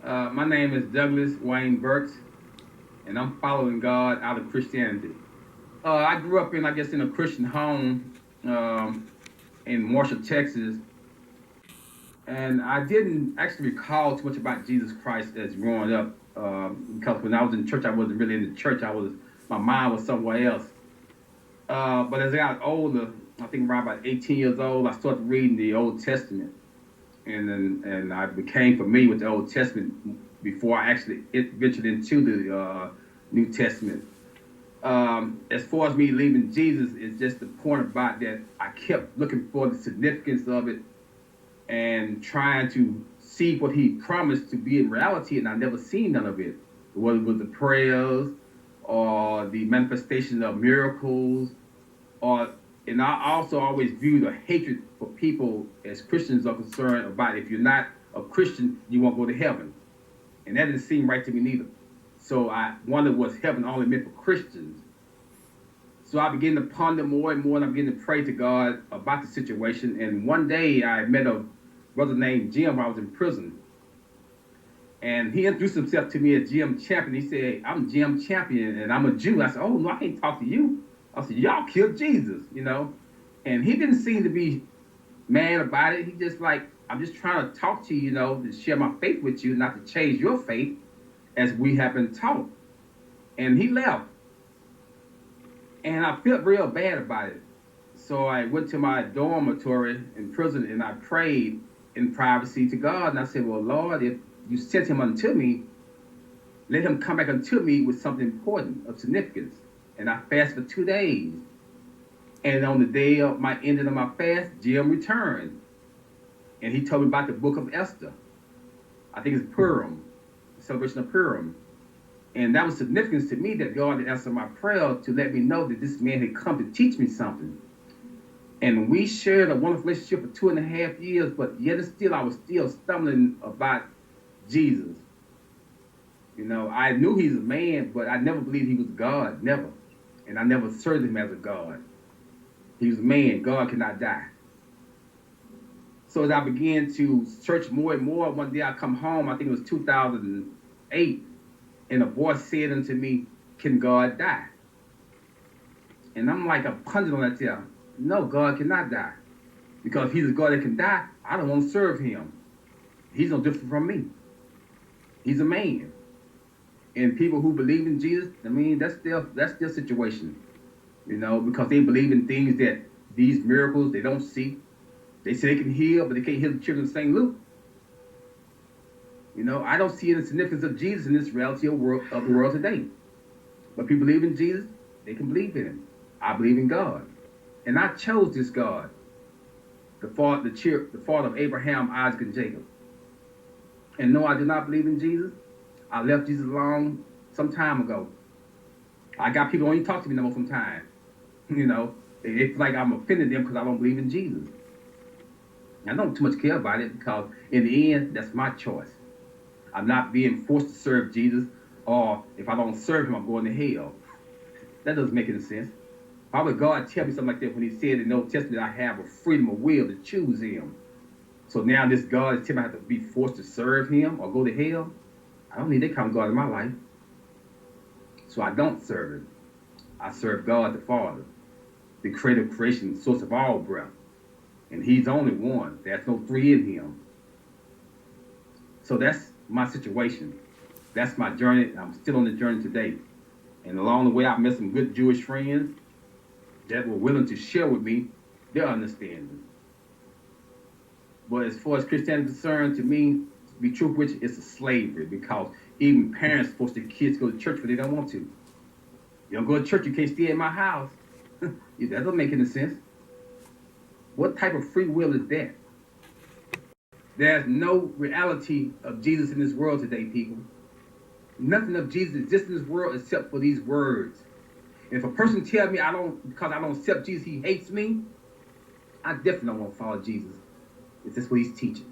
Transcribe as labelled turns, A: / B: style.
A: My name is Douglas Wayne Burks, and I'm following God out of Christianity. I grew up in a Christian home in Marshall, Texas, and I didn't actually recall too much about Jesus Christ as growing up because when I was in church, I wasn't really in the church. My mind was somewhere else. But as I got older, I think around about 18 years old, I started reading the Old Testament, and I became familiar with the Old Testament before I actually ventured into the New Testament. As far as me leaving Jesus, it's just the point about that I kept looking for the significance of it and trying to see what he promised to be in reality, and I never seen none of it. Whether it was the prayers or the manifestation of miracles, or and I also always view the hatred for people as Christians are concerned about. If you're not a Christian, you won't go to heaven, and that didn't seem right to me neither. So I wondered, was heaven only meant for Christians? So I began to ponder more and more, and I began to pray to God about the situation. And one day I met a brother named Jim while I was in prison. And he introduced himself to me as Jim Champion. He said, "I'm Jim Champion, and I'm a Jew." I said, "Oh, no, I can't talk to you." I said, "Y'all killed Jesus." And he didn't seem to be mad about it. He just like, "I'm just trying to talk to you, to share my faith with you, not to change your faith as we have been taught." And he left. And I felt real bad about it. So I went to my dormitory in prison and I prayed in privacy to God. And I said, "Well, Lord, if you sent him unto me, let him come back unto me with something important of significance." And I fasted for 2 days. And on the day of my ending of my fast, Jim returned. And he told me about the book of Esther. I think it's Purim, the celebration of Purim. And that was significance to me that God had answered my prayer to let me know that this man had come to teach me something. And we shared a wonderful relationship for 2.5 years, but yet and still I was still stumbling about Jesus. I knew he's a man, but I never believed he was God, never. And I never served him as a God. He was a man. God cannot die. So as I began to search more and more, one day I come home, I think it was 2008, and a voice said unto me, "Can God die?" And I'm like a pundit on that there. No, God cannot die. Because if he's a God that can die, I don't want to serve him. He's no different from me. He's a man. And people who believe in Jesus, that's their situation. Because they believe in things that these miracles they don't see. They say they can heal, but they can't heal the children of St. Luke. I don't see any significance of Jesus in this reality of the world today. But people believe in Jesus, they can believe in him. I believe in God. And I chose this God, the father of Abraham, Isaac, and Jacob. And no, I do not believe in Jesus. I left Jesus alone some time ago. I got people who don't even talk to me no more sometimes. It's like I'm offending them because I don't believe in Jesus. I don't too much care about it because in the end, that's my choice. I'm not being forced to serve Jesus, or if I don't serve him, I'm going to hell. That doesn't make any sense. Why would God tell me something like that when he said in the Old Testament I have a freedom of will to choose him? So now this God is telling me I have to be forced to serve him or go to hell? I don't need that kind of God in my life. So I don't serve him. I serve God the Father, the creator of creation, the source of all breath. And he's only one. There's no three in him. So that's my situation. That's my journey. I'm still on the journey today. And along the way, I've met some good Jewish friends that were willing to share with me their understanding. But as far as Christianity is concerned, to me, to be true, which it's a slavery because even parents force their kids to go to church, but they don't want to. You don't go to church, you can't stay in my house. That doesn't make any sense. What type of free will is that? There's no reality of Jesus in this world today, people. Nothing of Jesus exists in this world except for these words. And if a person tells me because I don't accept Jesus, he hates me, I definitely don't want to follow Jesus. If that's what he's teaching.